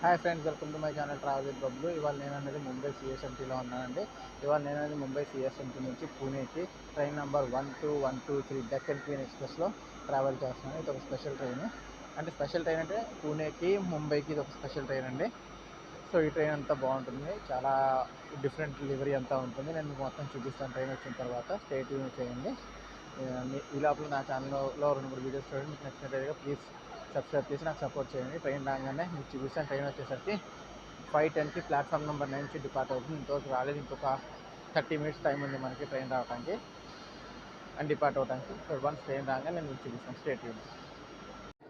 Hi friends, welcome to my channel travel with Bablu. ఇవాళ నేను అనేది ముంబై సిఎస్ఎంటీలో ఉన్నానండి. ఇవాళ నేను అనేది ముంబై సిఎస్ఎంటీ నుంచి పూణేకి ట్రైన్ నెంబర్ 12123 డెక్కన్ క్వీన్ ఎక్స్ప్రెస్లో ట్రావెల్ చేస్తున్నాను. ఇది ఒక స్పెషల్ ట్రైన్. స్పెషల్ ట్రైన్ అంటే పూణేకి ముంబైకి ఇది ఒక స్పెషల్ ట్రైన్ అండి. సో ఈ ట్రైన్ అంతా బాగుంటుంది, చాలా డిఫరెంట్ లివరీ అంతా ఉంటుంది. నేను మీకు మొత్తం చూపిస్తాను ట్రైన్ వచ్చిన తర్వాత. స్టే ట్యూన్ చేయండి. ఈ లోపల నా ఛానల్లో 2-3 వీడియోస్ చూడండి. మీకు నచ్చినట్లయితే ప్లీజ్ సబ్స్క్రైబ్ చేసి నాకు సపోర్ట్ చేయండి. ట్రైన్ రాగానే మీకు చూపిస్తాను. ట్రైన్ వచ్చేసరికి 5:10కి ప్లాట్ఫామ్ నెంబర్ 9 నుంచి డిపార్ట్ అవుతుంది. ఇంతవరకు రాలేదు. ఇంకొక 30 మినిట్స్ టైం ఉంది మనకి ట్రైన్ రావడానికి అండ్ డిపార్ట్ అవడానికి. సో వన్స్ ట్రైన్ రాగానే నేను మీకు చూపిస్తాను. Stay tune.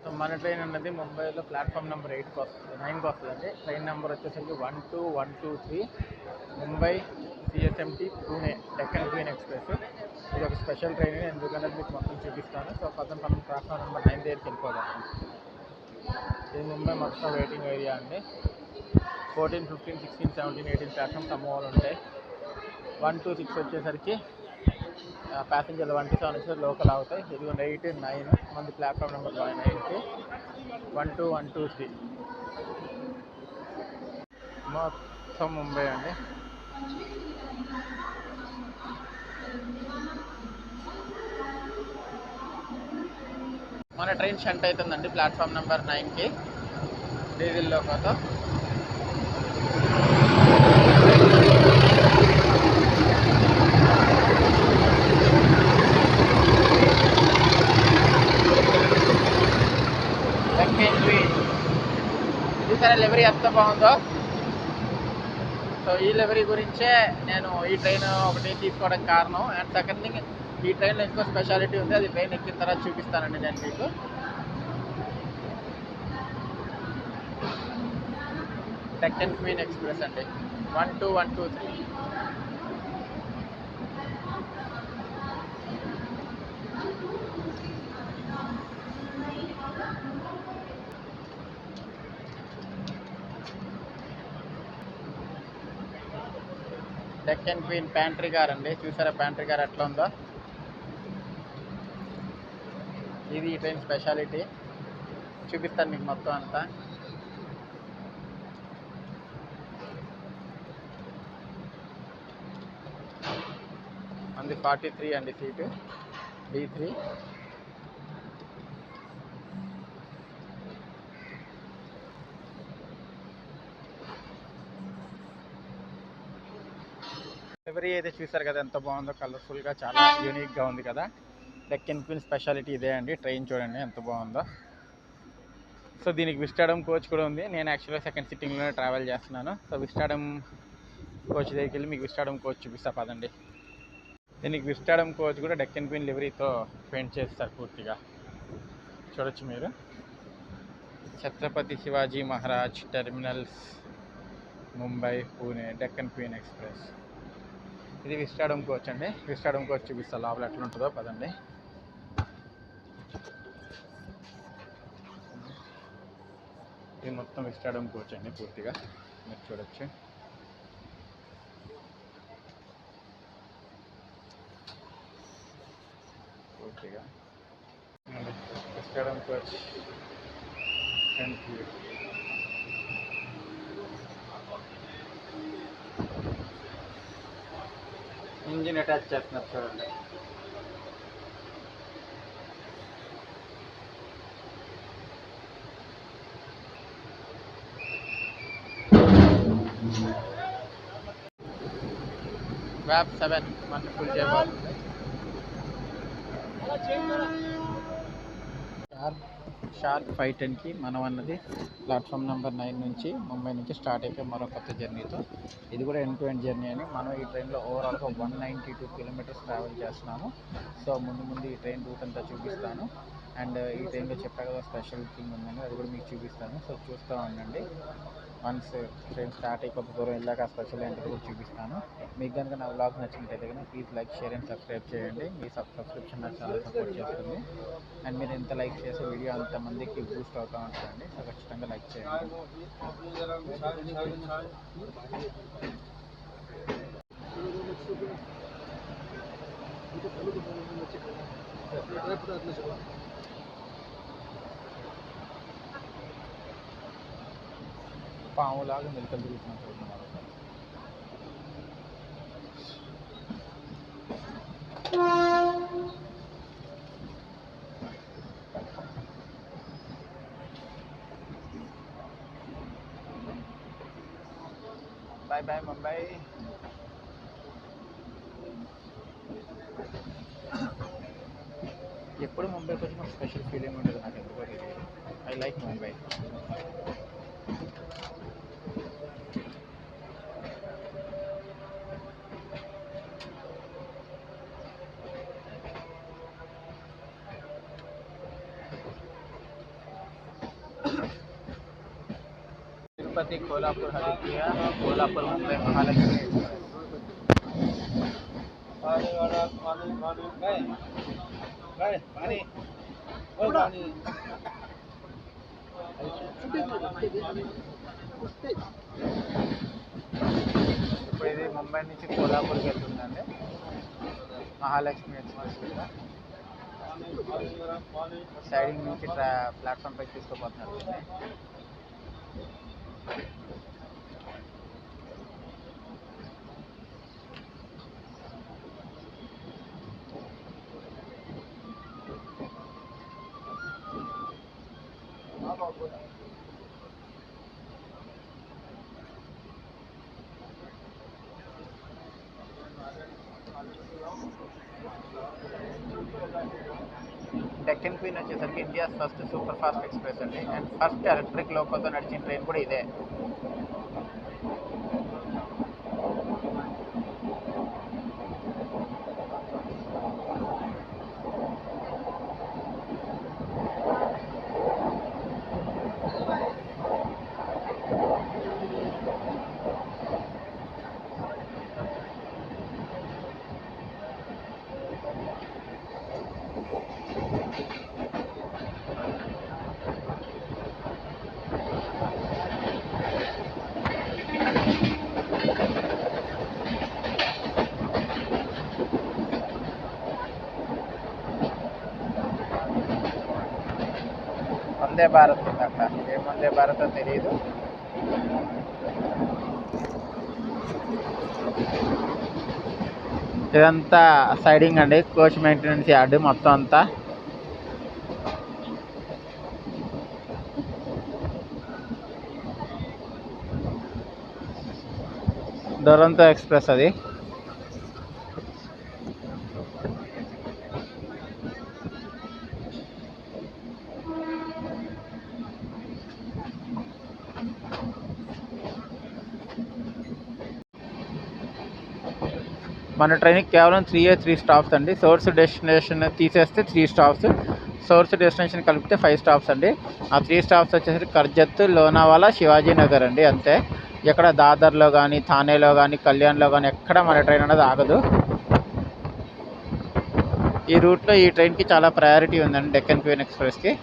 సో మన ట్రైన్ అన్నది ముంబైలో ప్లాట్ఫామ్ నెంబర్ 9కి వస్తుందండి. ట్రైన్ నెంబర్ వచ్చేసరికి 12123 Mumbai CSMT Pune Deccan Queen Express. ఇది ఒక స్పెషల్ ట్రైన్, ఎందుకంటే మీకు మొత్తం చూపిస్తాను. సో మనం ప్లాట్ఫామ్ నెంబర్ 9 దగ్గరికి వెళ్ళిపోదాం. ఇది ముంబై మొత్తం వెయిటింగ్ ఏరియా అండి. 14, 15, 16, 17, 18 ప్లాట్ఫామ్స్ అమ్మవాళ్ళు ఉంటాయి. 1 to 6 వచ్చేసరికి ప్యాసింజర్లు 1 to 7 వచ్చేసరికి లోకల్ అవుతాయి. ఇది 8, 9 మంది ప్లాట్ఫామ్ నెంబర్ 9కి 12123 మొత్తం ముంబై అండి. మన ట్రైన్ షంట్ అవుతుందండి ప్లాట్ఫామ్ నెంబర్ 9కి డీజిల్లో కొత్త. చూసారా లెవరీ ఎంత బాగుందో. సో ఈ లెవరీ గురించే నేను ఈ ట్రైన్ ఒకటి తీసుకోవడానికి కారణం. అండ్ సెకండ్ థింగ్, ఈ ట్రైన్లో ఇంకో స్పెషాలిటీ ఉంది, అది ట్రైన్ ఎక్కిన తర్వాత చూపిస్తానండి నేను మీకు. డెక్కన్ క్వీన్ ఎక్స్ప్రెస్ అండి 12123. డెక్కన్ క్వీన్ ప్యాంట్రీ కార్ అండి. చూసారా ప్యాంట్రీ కార్ ఎట్లా ఉందో. ఇది ఈ ట్రైన్ స్పెషాలిటీ, చూపిస్తాను మీకు మొత్తం అంతా. అంది 43 అండి సీటు, D3. లెవరీ అయితే చూసారు కదా ఎంత బాగుందో, కలర్ఫుల్గా చాలా యూనిక్గా ఉంది కదా. డెక్కన్ క్వీన్ స్పెషాలిటీ ఇదే అండి. ట్రైన్ చూడండి ఎంత బాగుందో. సో దీనికి విస్టాడమ్ కోచ్ కూడా ఉంది. నేను యాక్చువల్గా సెకండ్ సిట్టింగ్లోనే ట్రావెల్ చేస్తున్నాను. సో విస్టాడమ్ కోచ్ దగ్గరికి వెళ్ళి మీకు విస్టాడమ్ కోచ్ చూపిస్తా పదండి. దీనికి విస్టాడమ్ కోచ్ కూడా డెక్కన్ క్వీన్ లివరీతో పెయింట్ చేస్తారు పూర్తిగా. చూడొచ్చు మీరు. Chhatrapati Shivaji Maharaj terminals Mumbai Pune Deccan Queen Express. ఇది విస్టాడమ్ కోచ్ అండి. విస్టాడమ్ కోచ్ చూపిస్తా లోపల ఎట్లా ఉంటుందో పదండి. ఇది మొత్తం విస్టాడమ్ కోచ్ అండి పూర్తిగా, మీరు చూడొచ్చు. పూర్తిగా vistadome coach front view. Engine attach చేస్తున్నారు చూడండి. వ్యాప్ 7 మన ఫుల్ చేయబోతుంది. షార్ప్ 5:10కి మనం అన్నది ప్లాట్ఫామ్ నెంబర్ 9 నుంచి ముంబై నుంచి స్టార్ట్ అయిపోయి మరో కొత్త జర్నీతో. ఇది కూడా ఎండ్ టు ఎండ్ జర్నీ అని. మనం ఈ ట్రైన్లో ఓవరాల్గా 192 కిలోమీటర్స్ ట్రావెల్ చేస్తున్నాము. సో ముందు ఈ ట్రైన్ రూట్ అంతా చూపిస్తాను. అండ్ ఈ ట్రైన్లో చెప్పా కదా స్పెషల్ థింగ్ ఉందని, అది కూడా మీకు చూపిస్తాను. సో చూస్తూ ఉండండి. వన్స్ ట్రైన్ స్టార్ట్ అయ్యి కొంత దూరం వెళ్ళాక ఆ స్పెషల్ ఏంటో కూడా చూపిస్తాను. మీకు కనుక నా వ్లాగ్ నచ్చినట్టయితే కనుక please like, share and subscribe చేయండి. మీ సబ్స్క్రిప్షన్ నాకు చాలా సపోర్ట్ చేస్తుంది. అండ్ మీరు ఎంత లైక్ చేసే వీడియో అంతమందికి బూస్ట్ అవుతూ ఉంటుందండి. సో ఖచ్చితంగా లైక్ చేయండి. పాములాగా మెలికలు తిరుగుతున్నట్టు. Bye bye Mumbai. ఎప్పుడు ముంబైకి వచ్చిన స్పెషల్ ఫీలింగ్ ఉండదు నాకు ఎందుకో తెలియదు. I like Mumbai. Tirupati, Kolhapur, Haripriya, Kolhapur, Mumbai, Mahalakshmi express. ఇప్పుడు ఇది ముంబై నుంచి కోల్హాపూర్కి వెళ్తుందండి మహాలక్ష్మి ఎక్స్ప్రెస్ కూడా. సైడింగ్ నుంచి ప్లాట్ఫామ్ పైకి తీసుకుపోతున్నారు. డెక్కన్ క్వీన్ వచ్చేసరికి India first super fast express అండి. అండ్ ఫస్ట్ ఎలక్ట్రిక్ లోకల్తో నడిచిన ట్రైన్ కూడా ఇదే. వందే భారత్ ఉందట. ఏ వందే భారత్ తెలియదు. ఇదంతా సైడింగ్ అండి, కోచ్ మెయింటెనెన్స్ యార్డ్ మొత్తం అంతా. దురంతో ఎక్స్ప్రెస్ అది. మన ట్రైన్కి కేవలం 3 స్టాప్స్ అండి. సోర్స్ డెస్టినేషన్ తీసేస్తే 3 స్టాప్స్, సోర్స్ డెస్టినేషన్ కలిపితే 5 స్టాప్స్ అండి. ఆ 3 స్టాప్స్ వచ్చేసరికి కర్జత్, లోనావాలా, శివాజీనగర్ అండి. అంతే. ఎక్కడ దాదర్లో కానీ, థానేలో కానీ, కళ్యాణ్లో కానీ ఎక్కడ మన ట్రైన్ అనేది ఆగదు. ఈ రూట్లో ఈ ట్రైన్కి చాలా ప్రయారిటీ ఉందండి, డెక్కన్ క్వీన్ ఎక్స్ప్రెస్కి.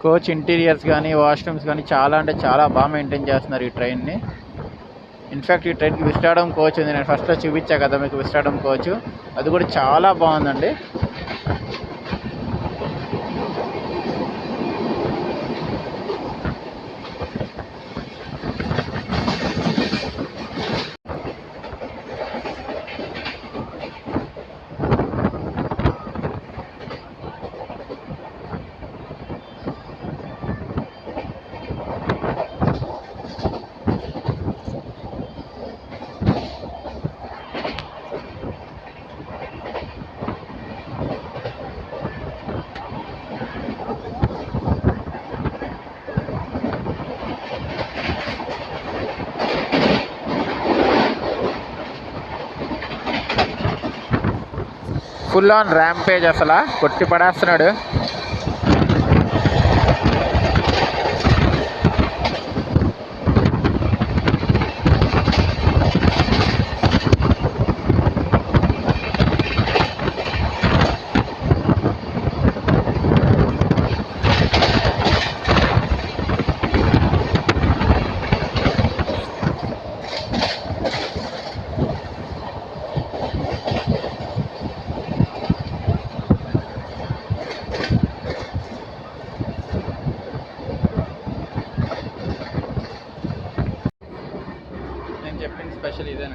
కోచ్ ఇంటీరియర్స్ కానీ, వాష్రూమ్స్ కానీ చాలా అంటే చాలా బాగా మెయింటైన్ చేస్తున్నారు ఈ ట్రైన్ని. ఇన్ఫ్యాక్ట్ ఈ ట్రైన్కి విస్టాడమ్ కోచ్ ఉంది. నేను ఫస్ట్లో చూపించా కదా మీకు విస్టాడమ్ కోచ్, అది కూడా చాలా బాగుందండి. ఫుల్ ఆన్ ర్యాంపేజ్, అసలు కొట్టి పడేస్తున్నాడు.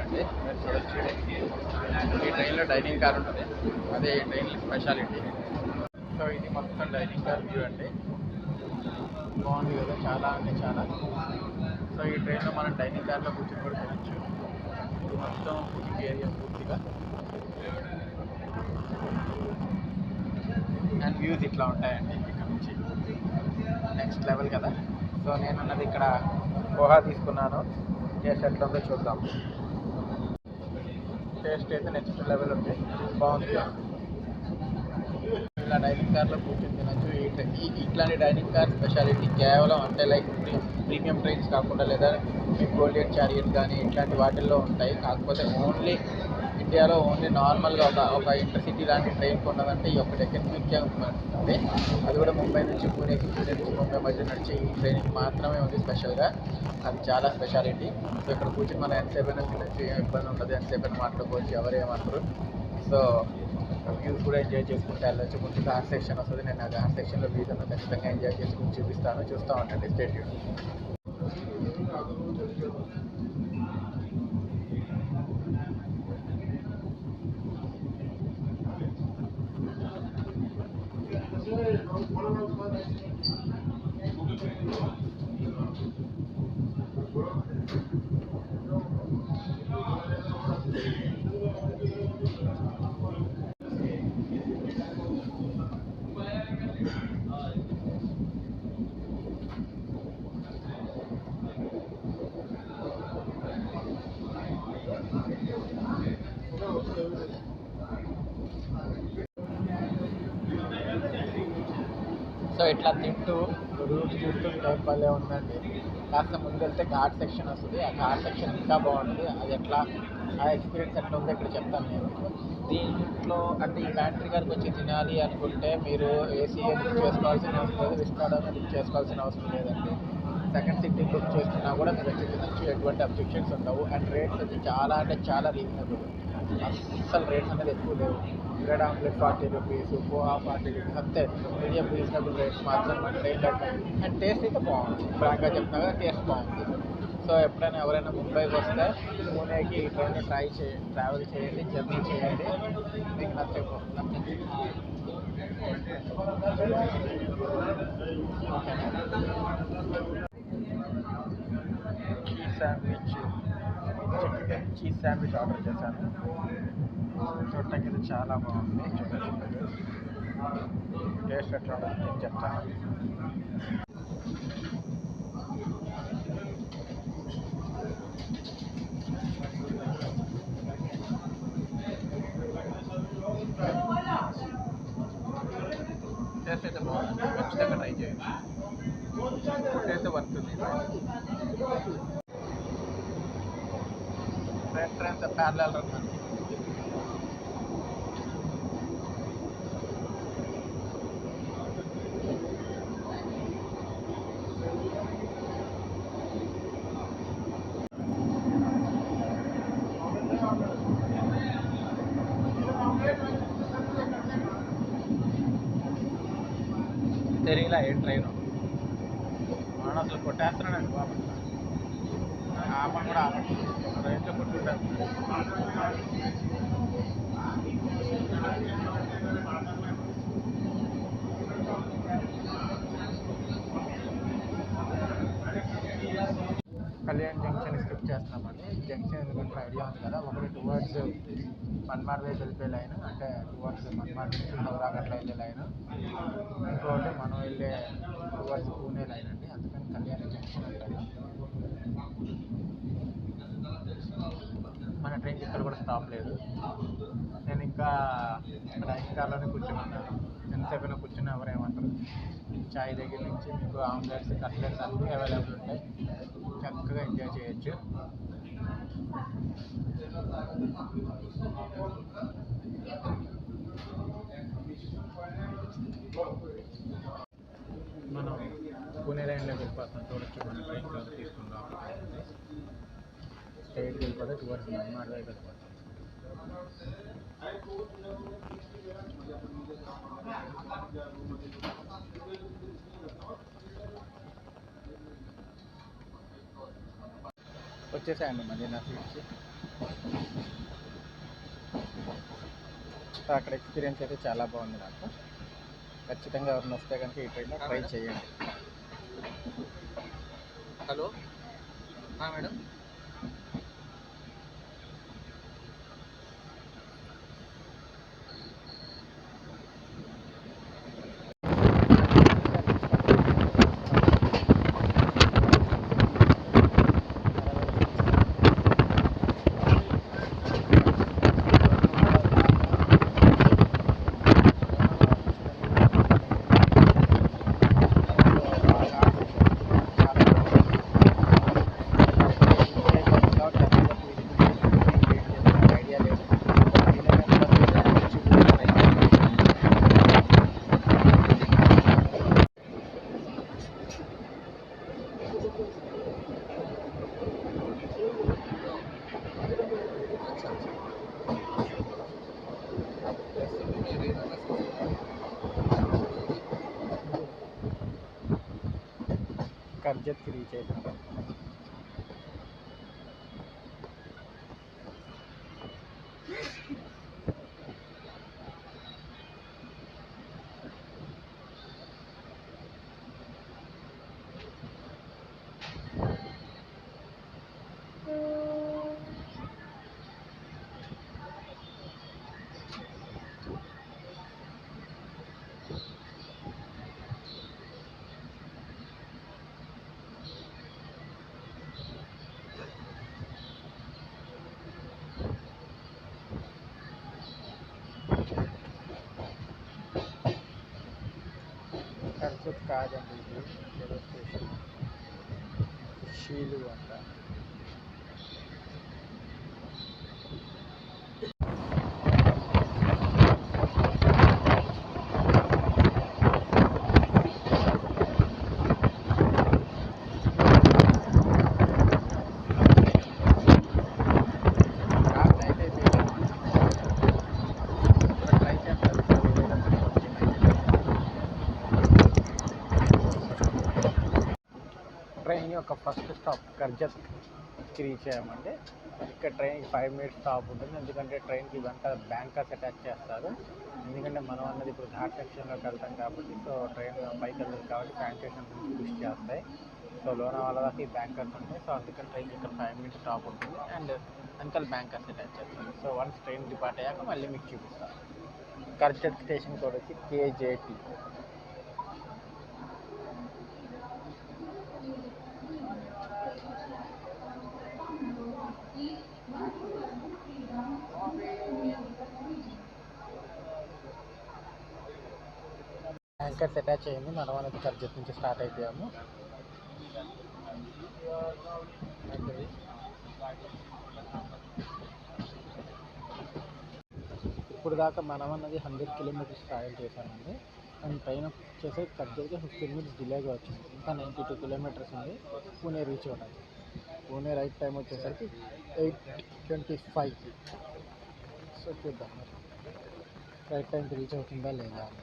అండి. మీరు చూడొచ్చు, ఈ ట్రైన్లో డైనింగ్ కార్ ఉంటుంది, అదే ఈ ట్రైన్ స్పెషాలిటీ. సో ఇది మొత్తం డైనింగ్ కార్ వ్యూ అండి. బాగుంది కదా, చాలా అంటే చాలా. సో ఈ ట్రైన్లో మనం డైనింగ్ కార్లో కూర్చొని కూడా తినచ్చు. ఇది మొత్తం కుకింగ్ ఏరియా పూర్తిగా. అండ్ వ్యూస్ ఇట్లా ఉంటాయండి ఇక్కడ నుంచి, నెక్స్ట్ లెవెల్ కదా. సో నేను అన్నది ఇక్కడ పోహా తీసుకున్నాను, టేస్ట్ ఎట్లా ఉందో చూద్దాం. టేస్ట్ అయితే నెక్స్ట్ లెవెల్ ఉంది, బాగుంది. ఇలా డైనింగ్ కార్లో కూర్చొని తినచ్చు. ఇట్లాంటి డైనింగ్ కార్ స్పెషాలిటీ కేవలం అంటే లైక్ ప్రీమియం ట్రైన్స్ కాకుండా, లేదా మీ గోల్డెన్ చారియట్ కానీ ఇట్లాంటి వాటిల్లో ఉంటాయి. కాకపోతే ఓన్లీ ఇండియాలో ఓన్లీ నార్మల్గా ఒక ఇంటర్సిటీ లాంటి ట్రైన్ ఉన్నదంటే ఈ ఒక్క డెక్కన్ క్విక్కే ఉంటుంది. అది కూడా ముంబై నుంచి పూణేకి, పూణే నుంచి ముంబై మధ్య నడిచే ఈ ట్రైన్కి మాత్రమే ఉంది స్పెషల్గా. అది చాలా స్పెషాలిటీ. సో ఇక్కడ కూర్చొని మనం ఎంతసేపు అయినా తినచ్చు, ఏం ఇబ్బంది ఉండదు, ఎంతసేపు అయినా మాట్లాడుకోవచ్చు, ఎవరు ఏమంటారు. సో వ్యూస్ కూడా ఎంజాయ్ చేసుకుంటే వెళ్ళచ్చు. ముందు కార్ సెక్షన్ వస్తుంది, నేను ఆ కార్ సెక్షన్లో వ్యూస్ అన్న ఖచ్చితంగా ఎంజాయ్ చేసుకుని చూపిస్తాను, చూస్తూ ఉండండి, స్టే ట్యూన్. సో ఇట్లా తింటూ రూట్ చూస్తూ భలే ఉందండి. కాస్త ముందెళ్తే ఘాట్ సెక్షన్ వస్తుంది, ఆ ఘాట్ సెక్షన్ ఇంకా బాగుంటుంది. అది ఎట్లా, ఆ ఎక్స్పీరియన్స్ ఎట్లా ఉందో ఇక్కడ చెప్తాను నేను. దీంట్లో అంటే ఈ బ్యాటరీ గారికి వచ్చి తినాలి అనుకుంటే మీరు ఏసీ బుక్ చేసుకోవాల్సిన అవసరం లేదు, విస్టాడోనే బుక్ చేసుకోవాల్సిన అవసరం లేదండి. సెకండ్ సిట్టింగ్ బుక్ చేసుకున్నా కూడా మీరు వచ్చి తినచ్చు, ఎటువంటి అబ్జెక్షన్స్ ఉండవు. అండ్ రేట్స్ వచ్చి చాలా అంటే చాలా రీజనబుల్, అస్సలు రేట్స్ అనేది ఎక్కువ లేవు. Bread omelette 40 rupees, poha 40 rupees, అంతే. మీడియం రీజనబుల్ రేట్స్ మాత్రం మన ట్రైన్లో. అండ్ టేస్ట్ అయితే బాగుంది, ఫ్రాంక్గా చెప్తున్నా కదా, టేస్ట్ బాగుంది. సో ఎప్పుడైనా ఎవరైనా ముంబైకి వస్తే పూణేకి ఈ ట్రైన్లో ట్రావెల్ చేయండి, జర్నీ చేయండి, మీకు నచ్చకపోతుంది. Cheese sandwich, chicken cheese sandwich order చేశాను. చూడటానికి ఇది చాలా బాగుంది, చూడొచ్చు. టేస్ట్ ఎట్లా ఉంటుందో నేను చెప్తాను. టేస్ట్ అయితే బాగుంది, ఖచ్చితంగా ట్రై చేయండి. ఫుడ్ అయితే వర్తుంది. ట్రైన్స్ ప్యారలల్ రన్ అండి. తెలియలా ఏ ట్రైన్ మనం అసలు కొట్టేస్తున్నానండి బాబు. ఆపని కూడా ఆపండి, ట్రైన్లో కొట్టుకుంటాను. కళ్యాణ్ జంక్షన్ స్కిప్ చేస్తున్నామండి. జంక్షన్ ఎందుకంటే ఐడియా ఉంది కదా, ఒకటి టువర్డ్స్ మన్మాడ్ వైపు వెళ్ళిపోయే లైన్, అంటే టువర్డ్స్ మన్మాడ్ నుంచి హౌరాకి అట్లా వెళ్ళే లైన్. ఇంకోటి మనం వెళ్ళే టువర్డ్స్ పూణే లైన్ అండి, అందుకని కళ్యాణ్ జంక్షన్ అంటారు. మన ట్రైన్కి ఇక్కడ కూడా స్టాప్ లేదు. నేను ఇంకా డైనింగ్ కార్లోనే కూర్చున్నాను, ఎంతసేపు కూర్చున్నా ఎవరేమంటారు. చాయ్ దగ్గర నుంచి మీకు ఆమ్లెట్స్, కట్లెట్స్ అన్నీ అవైలబుల్ ఉంటాయి, చక్కగా ఎంజాయ్ చేయొచ్చు. మనం పూణే లైన్లోకి వెళ్ళిపోతాం, చూడొచ్చు. మన ట్రైన్ తీసుకుందాం, స్ట్రైట్కి వెళ్ళిపోతే టువర్డ్స్ మన్మాడ్ వైపు వెళ్ళిపోతాం. వచ్చేసాయండి మళ్ళీ నా సీట్స్. సో అక్కడ ఎక్స్పీరియన్స్ అయితే చాలా బాగుంది నాకు. ఖచ్చితంగా ఎవరిని వస్తే కనుక ఈ ట్రైన్లో ట్రై చేయండి. Hello madam. కర్జత్కి రీచ్ అయిపోయాం. కర్జత్ కాదండి, ఇది ఏదో స్టేషన్ షీలు అంట. ట్రైన్ యొక్క ఫస్ట్ స్టాప్ కర్జత్కి రీచ్ అయ్యామండి. ఇక్కడ ట్రైన్కి 5 మినిట్స్ స్టాప్ ఉంటుంది, ఎందుకంటే ట్రైన్కి ఇవంతా బ్యాంకర్స్ అటాచ్ చేస్తారు. ఎందుకంటే మనం అన్నది ఇప్పుడు ఘాట్ సెక్షన్లోకి వెళ్తాం కాబట్టి, సో ట్రైన్ పైకి వెళ్తుంది కాబట్టి ప్లాంటేషన్ నుంచి పుష్ చేస్తాయి. సో లోనావాలా దాకా ఈ బ్యాంకర్స్ ఉంటాయి. సో అందుకని ట్రైన్కి ఇక్కడ 5 మినిట్స్ స్టాప్ ఉంటుంది అండ్ అంకల్ బ్యాంకర్స్ అటాచ్ చేస్తారు. సో వన్స్ ట్రైన్ డిపార్ట్ అయ్యాక మళ్ళీ మీకు చూపిస్తాను. కర్జత్ స్టేషన్ కోడ్ వచ్చి KJT. బ్యాంకర్స్ అటాచ్ అయ్యింది, మనం అనేది కర్జత్ నుంచి స్టార్ట్ అయిపోయాము. ఇప్పుడు దాకా మనం అన్నది 100 కిలోమీటర్స్ ట్రావెల్ చేశామండి. అండ్ ట్రైన్ వచ్చేసి కర్జత్కి 15 మినిట్స్ డిలేగా వచ్చింది. ఇంకా 92 కిలోమీటర్స్ ఉంది పూణే రీచ్ అవ్వడానికి. పూణే రైట్ టైం వచ్చేసరికి 8:25. సో చూద్దాం మరి రైట్ టైంకి రీచ్ అవుతుందా లేదా అని.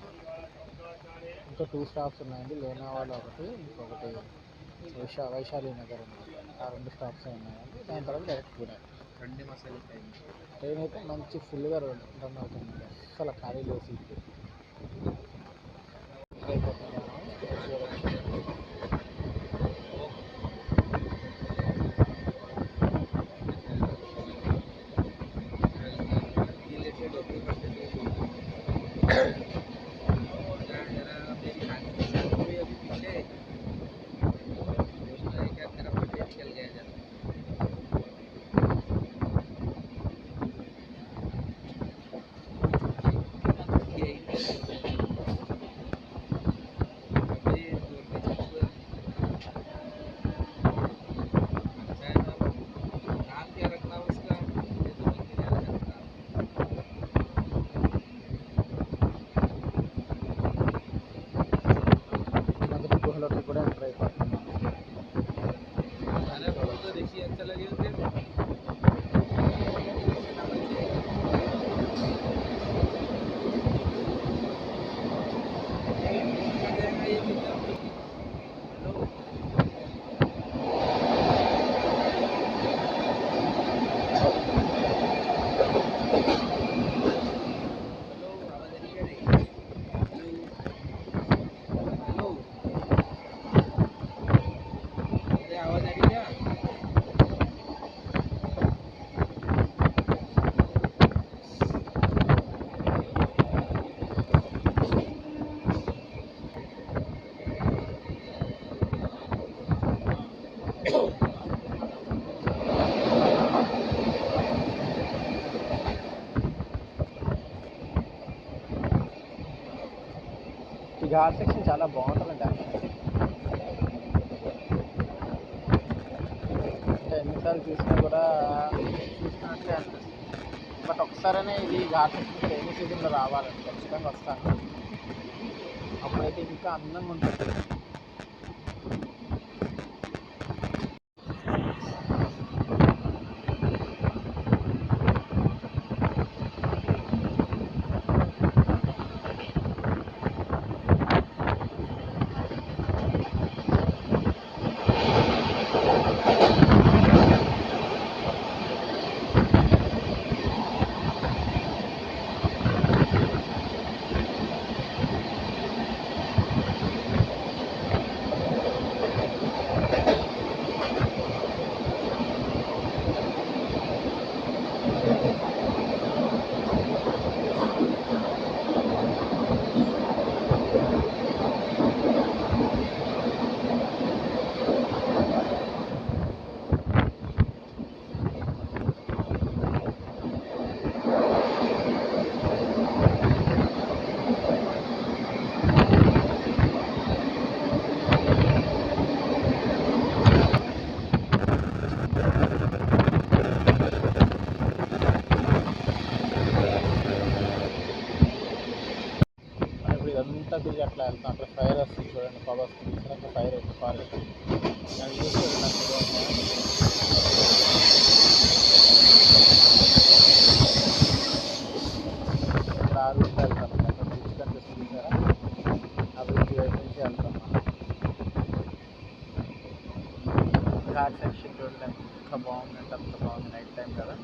ఇంకా 2 స్టాప్స్ ఉన్నాయండి, లోనావాలా ఒకటి, ఇంకొకటి వైశాలి నగర్ అనమాట. ఆ 2 స్టాప్స్ ఉన్నాయండి. దాని తర్వాత డైరెక్ట్ పూణే. ట్రైన్ అయితే మంచి ఫుల్గా రన్ అవుతుందండి, అస్సలు ఖాళీ లేదు సీట్లు. అయిపోతున్నాము. ఘాట్ సెక్షన్ చాలా బాగుంటుందండి యాక్చువల్లీ. అంటే ఎన్నిసార్లు చూసినా కూడా చూసినట్లే అనిపిస్తుంది. బట్ ఒకసారైనా ఇది ఘాట్ సెక్షన్ రైనీ సీజన్లో రావాలండి, ఖచ్చితంగా వస్తాను. అప్పుడైతే ఇంకా అందంగా ఉంటుంది. ఇప్పుడు ఇదంతా తిరిగి అట్లా వెళ్తాం. అక్కడ ఫైర్ వస్తుంది చూడండి, పొగ వస్తుంది, అక్కడ ఫైర్ అయితే ఫారెస్ట్ నేను చూసి ఇప్పుడు ఆ రూట్ వెళ్తాం. అక్కడ బ్రిడ్జ్ కనిపిస్తుంది చూసారా, ఆ బ్రిడ్జ్ వైపు నుంచి వెళ్తాం. ఘాట్ సెక్షన్ చూడండి ఎంత బాగుందంటే అంత బాగుంది, నైట్ టైం కదా.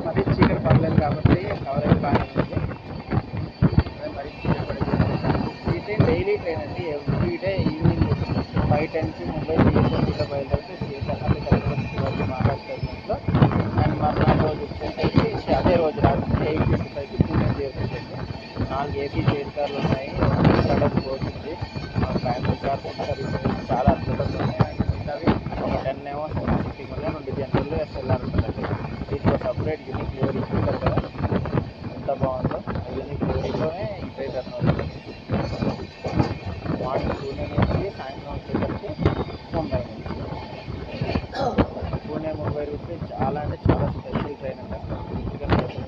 మరి చీకటి పడలేదు కాబట్టి కవరేజ్ బాగానే ఉంది. అదే మరి చీకటి పడేది. ఈ ట్రైన్ డైలీ ట్రైన్ అండి, ఎవ్రీ డే ఈవినింగ్ 5:10కి ముంబై సిఎస్ఎంటీలో బయలుదేరితే అంటే ఛత్రపతి శివాజీ మహారాజ్ టెర్మినస్లో, అండ్ మరునాడు రోజు వచ్చేసరికి అదే రోజు రాత్రి 8:55కి పూణే చేరుకుంటుంది. 4 ఏసీ చైర్ కార్లు ఉన్నాయి, స్టాండర్డ్ కోచ్ ఉంది, ఫ్యామిలీ కార్స్ సర్వీస్ చాలా అద్భుతంగా ఉన్నాయి. అండ్ మిగతావి ఒక 10 ఏమో సిట్టింగ్ ఉన్నాయి, 2 జనరల్ ఎస్ఎల్ఆర్ ఉంటుందండి. దీంట్లో సపరేట్ యూనిక్ లివరీ చూస్తారు కదా ఎంత బాగుందో. ఆ యూనిక్ లివరీలోనే ఈ ట్రైన్ రన్ అవుతుంది. మార్నింగ్ పూణే నుంచి సాయంత్రం వచ్చేసరికి ముంబై నుంచి. పూణే ముంబై రూట్ చాలా అంటే చాలా స్పెషల్ ట్రైన్ అండి, అసలు పూర్తిగా స్పెషల్.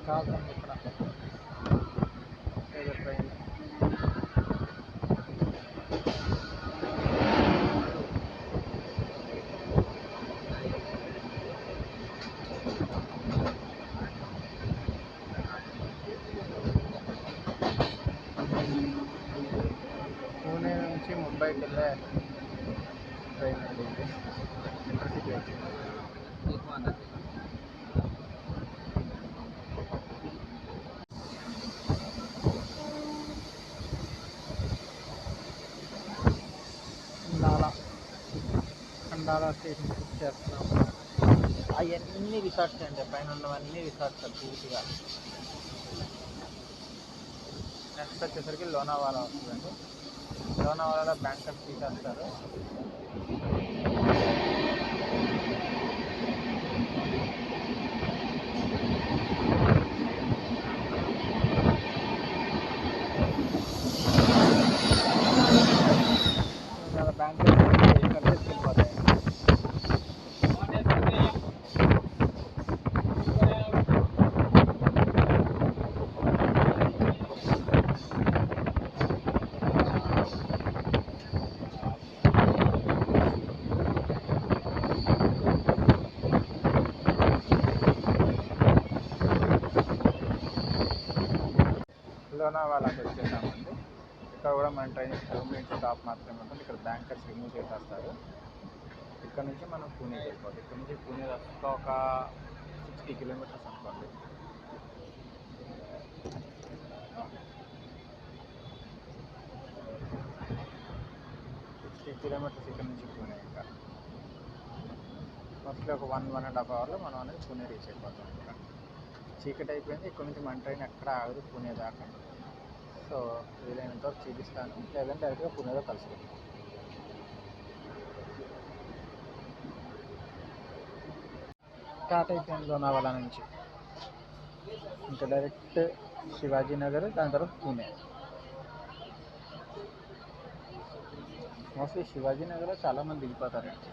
కాదండి ఇక్కడ ఏదో ట్రైన్. పూణే నుంచి ముంబైకి వెళ్ళే ట్రైన్ అండి ఇది, ఇంటర్సిటీ వచ్చింది. ఖండాలా ఖండాలా స్టేషన్ బుక్ చేస్తున్నాం. అవన్నీ రిసార్ట్స్ అండి, పైన ఉన్నవన్నీ రిసార్ట్స్ పూర్తిగా. నెక్స్ట్ వచ్చేసరికి లోనావాలా వస్తుందండి. లోనావాలాలో బ్యాంకర్స్ తీసేస్తారు. అలా బ్యాంకర్స్ కట్టేసి వెళ్ళిపోతాయి. లోనావాలాకి వచ్చేసామండి. ఇక్కడ కూడా మన ట్రైన్ 2 మినిట్స్ స్టాప్ మాత్రమే ఉంటుంది. ఇక్కడ బ్యాంకర్స్ రిమూవ్ చేసేస్తారు. ఇక్కడ నుంచి మనం పూణేకి వెళ్ళిపోతాం. ఇక్కడ నుంచి పూణే దాకా ఒక 60 కిలోమీటర్స్ అనుకోండి. 60 కిలోమీటర్స్ ఇక్కడ నుంచి పూణే. ఇంకా మోస్ట్లీ ఒక 1-1.5 అవర్లో మనం అనేది పూణే రీచ్ అయిపోతాం. ఇక్కడ చీకటి అయిపోయింది. ఇక్కడ నుంచి మన ట్రైన్ ఎక్కడ ఆగదు పూణే దాకా. సో వీలైనంత వరకు చూపిస్తాను, లేదంటే డైరెక్ట్గా పూణేలో కలుసుకుంటాం. స్టార్ట్ అయిపోయింది లోనావాలా నుంచి. ఇంకా డైరెక్ట్ శివాజీనగర్, దాని తర్వాత పూణే. మోస్ట్లీ శివాజీనగర్లో చాలామంది దిగిపోతారండి.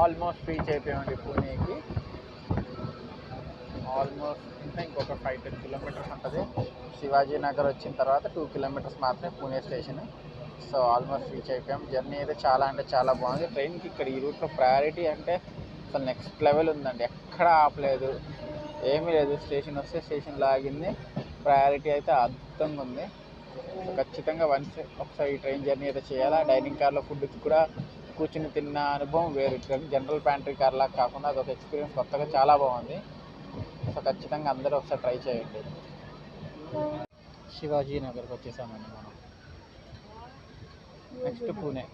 ఆల్మోస్ట్ రీచ్ అయిపోయామండి పూణేకి. ఆల్మోస్ట్ ఇంకా ఇంకొక 5-10 కిలోమీటర్స్ ఉంటుంది. శివాజీనగర్ వచ్చిన తర్వాత 2 కిలోమీటర్స్ మాత్రమే Pune station. So almost reach అయిపోయాం. జర్నీ అయితే చాలా అంటే చాలా బాగుంది. ట్రైన్కి ఇక్కడ ఈ రూట్లో ప్రయారిటీ అంటే అసలు నెక్స్ట్ లెవెల్ ఉందండి. ఎక్కడ ఆపలేదు, ఏమీ లేదు. స్టేషన్ వస్తే స్టేషన్లో ఆగింది. ప్రయారిటీ అయితే అద్భుతంగా ఉంది. సో ఖచ్చితంగా ఒకసారి ఈ ట్రైన్ జర్నీ అయితే చేయాలి. డైనింగ్ కార్లో ఫుడ్ కూడా కూర్చుని తిన్న అనుభవం వేరు. జనరల్ ప్యాంట్రీ కార్ లాగా కాకుండా అదొక ఎక్స్పీరియన్స్, కొత్తగా చాలా బాగుంది. సో ఖచ్చితంగా అందరూ ఒకసారి ట్రై చేయండి. శివాజీనగర్కి వచ్చేసామండి మనం. నెక్స్ట్ పూణే.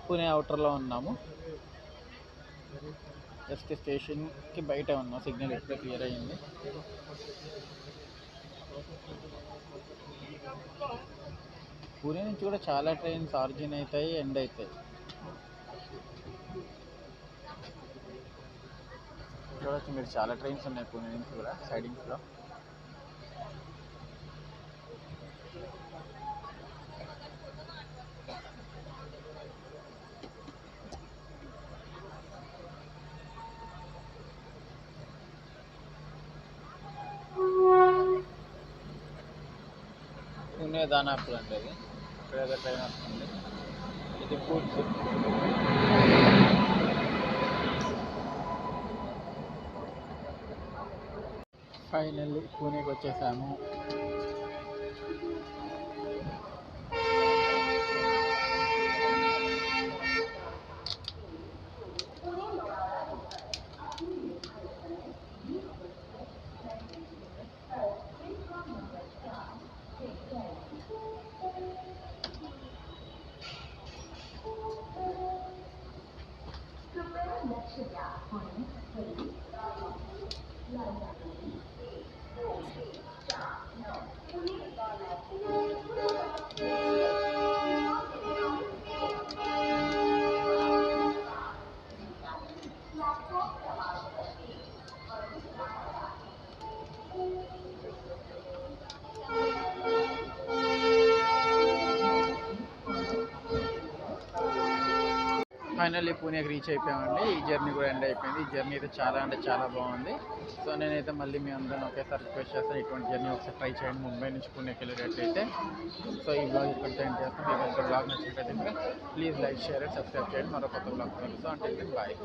పూణే అవుటర్లో ఉన్నాము. జస్ట్ స్టేషన్కి బయట ఉన్నాం. సిగ్నల్ ఎప్పుడో క్లియర్ అయ్యింది. పూణే నుంచి కూడా చాలా ట్రైన్స్ ఆరిజిన్ అవుతాయి, ఎండ్ అవుతాయి. చూడవచ్చు మీరు, చాలా ట్రైన్స్ ఉన్నాయి పూణే నుంచి కూడా సైడింగ్స్లో. పూణే దానాపూర్ అంటే అది, ఇక్కడ ఏదో ట్రైన్ వస్తుంది. ఇది గూడ్స్. ఫైనల్లీ పూణేకి వచ్చేసాము. ఫైనల్లీ పూణేకి రీచ్ అయిపోయామండి. ఈ జర్నీ కూడా ఎండ్ అయిపోయింది. ఈ జర్నీ అయితే చాలా అంటే చాలా బాగుంది. సో నేనైతే మళ్ళీ మీ అందరిని ఒకేసారి రిక్వెస్ట్ చేస్తాను, ఇటువంటి జర్నీ ఒకసారి ట్రై చేయండి ముంబై నుంచి పూణేకి వెళ్ళేటట్లయితే. సో ఈ బ్లాగ్ ఇక్కడితో ఎండ్ చేస్తాం. మీకు ఇంకా బ్లాగ్ నచ్చినట్లయితే please like, share and subscribe చేయండి. మరో కొత్త బ్లాగ్ కలుస్తాం. అంటే బాయ్.